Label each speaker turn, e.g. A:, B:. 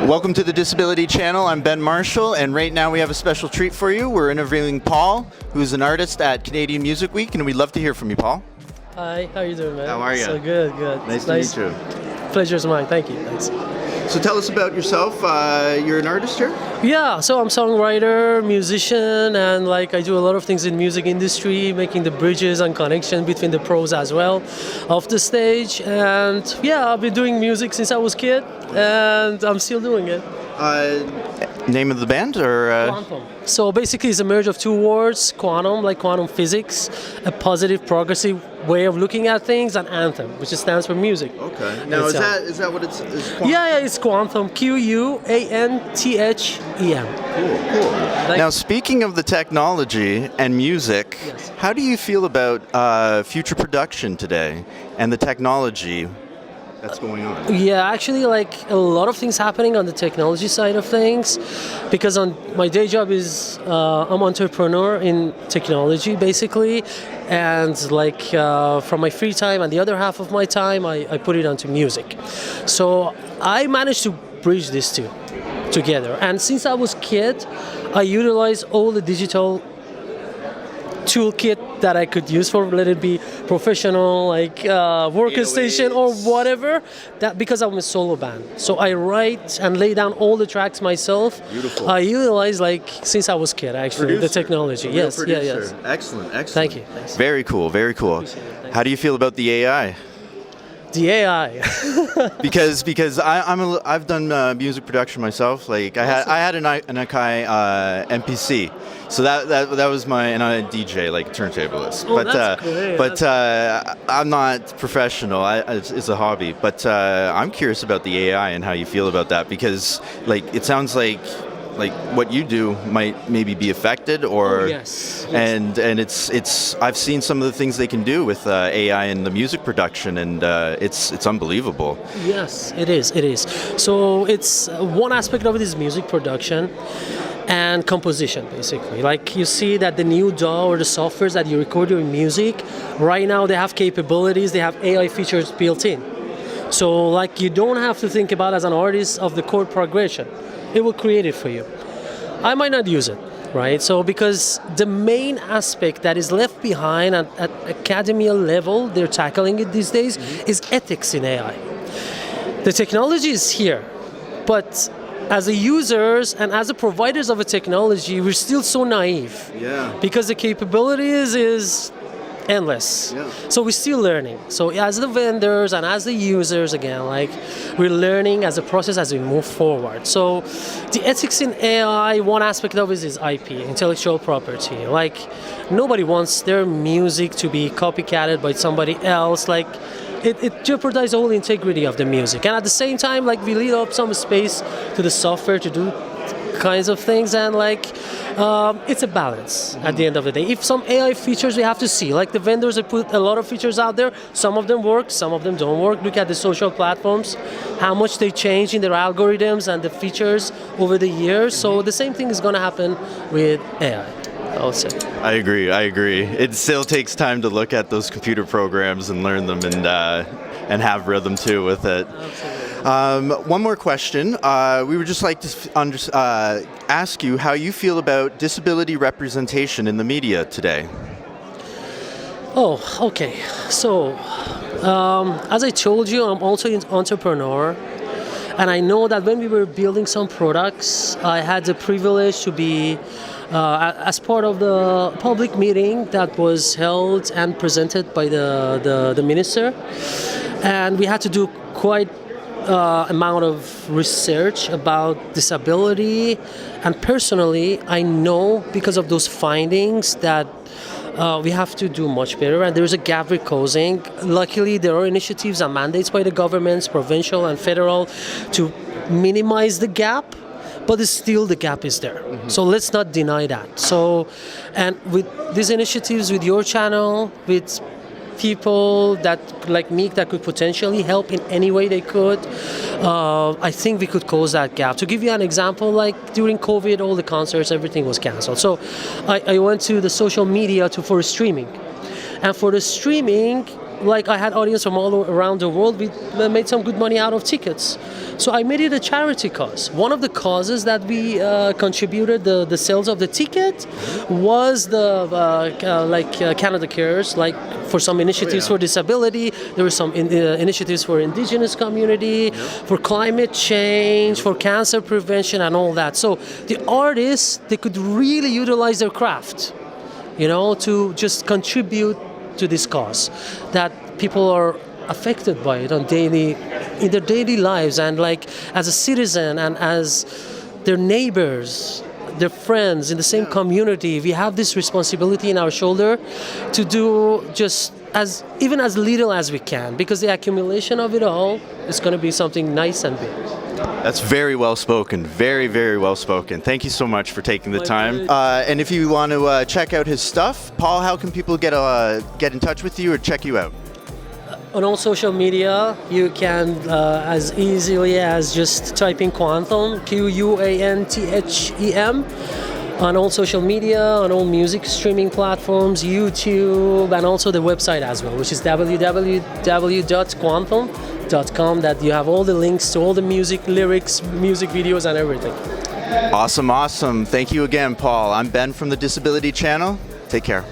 A: Welcome to the Disability Channel. I'm Ben Marshall, and right now we have a special treat for you. We're interviewing Paul, who's an artist at Canadian Music Week, and we'd love to hear from you, Paul.
B: Hi, how you doing, man?
A: How are you?
B: So good.
A: Nice to meet you.
B: Pleasure's mine. Thank you. Thanks.
A: So tell us about yourself. You're an artist here?
B: Yeah, so I'm songwriter, musician, and I do a lot of things in music industry, making the bridges and connection between the pros as well of the stage. And yeah, I've been doing music since I was a kid, and I'm still doing it.
A: Name of the band or?
B: Quantum. So basically it's a merge of two words, quantum, like quantum physics, a positive, progressive way of looking at things, and anthem, which stands for music.
A: Okay. Now is that what it's quantum?
B: Yeah, it's quantum, Quanthem.
A: Cool. Now speaking of the technology and music,
B: yes.
A: How do you feel about future production today and the technology that's going on?
B: Yeah, actually, a lot of things happening on the technology side of things, because on my day job is I'm entrepreneur in technology basically, and from my free time and the other half of my time I put it onto music. So I managed to bridge these two together, and since I was a kid I utilized all the digital toolkit that I could use for, let it be professional, workstation or whatever, that because I'm a solo band. So I write and lay down all the tracks myself.
A: Beautiful.
B: I utilize since I was a kid actually, the technology. Yes.
A: Excellent.
B: Thank you. Thanks.
A: Very cool. How do you feel about the AI?
B: The AI.
A: because I've done music production myself. I had an Akai MPC, so that was and I'm a DJ, turntablist.
B: Oh, that's great.
A: But I'm not professional. It's a hobby. But I'm curious about the AI and how you feel about that, because it sounds like what you do might maybe be affected, or
B: yes.
A: and it's I've seen some of the things they can do with AI in the music production, and it's unbelievable.
B: Yes, it is. So it's one aspect of it is music production and composition, basically. You see that the new DAW or the softwares that you record your music right now, they have capabilities, they have AI features built in. So you don't have to think about, as an artist, of the chord progression. It will create it for you. I might not use it, right? So because the main aspect that is left behind at academia level, they're tackling it these days, is ethics in AI. The technology is here, but as a users and as a providers of a technology, we're still so naive.
A: Yeah.
B: Because the capabilities is endless.
A: Yeah.
B: So we're still learning. So as the vendors and as the users, again, we're learning as a process as we move forward. So the ethics in AI, one aspect of it is IP, intellectual property. Nobody wants their music to be copycatted by somebody else. It jeopardizes the whole integrity of the music. And at the same time, we leave up some space to the software to do kinds of things, and it's a balance at the end of the day. If some AI features we have to see, the vendors have put a lot of features out there, some of them work, some of them don't work. Look at the social platforms, how much they change in their algorithms and the features over the years. So the same thing is going to happen with AI.
A: I agree. It still takes time to look at those computer programs and learn them, and have rhythm too with it.
B: Absolutely.
A: One more question. We would just like to ask you how you feel about disability representation in the media today.
B: Oh, okay. So, as I told you, I'm also an entrepreneur. And I know that when we were building some products, I had the privilege to be as part of the public meeting that was held and presented by the minister. And we had to do quite amount of research about disability, and personally I know because of those findings that we have to do much better, and there's a gap we're causing. Luckily there are initiatives and mandates by the governments, provincial and federal, to minimize the gap, but still the gap is there. So let's not deny that. So, and with these initiatives, with your channel, with people that like me that could potentially help in any way they could, I think we could close that gap. To give you an example, during COVID, all the concerts, everything was canceled. So I went to the social media for streaming. And for the streaming, like I had audience from all around the world. We made some good money out of tickets. So I made it a charity cause. One of the causes that we contributed the sales of the ticket was the Canada Cares, like for some initiatives for disability. There were some initiatives for indigenous community, for climate change, for cancer prevention, and all that. So the artists, they could really utilize their craft, to just contribute to this cause that people are affected by it in their daily lives, and like as a citizen and as their neighbors, their friends in the same community, we have this responsibility in our shoulder to do just even as little as we can, because the accumulation of it all is going to be something nice and big.
A: That's very well spoken. Very, very well spoken. Thank you so much for taking the time. And if you want to check out his stuff, Paul, how can people get in touch with you or check you out?
B: On all social media, you can as easily as just type in Quantum, Quanthem, on all social media, on all music streaming platforms, YouTube, and also the website as well, which is www.quantum.com, that you have all the links to all the music, lyrics, music videos, and everything.
A: Awesome. Thank you again, Paul. I'm Ben from the Disability Channel. Take care.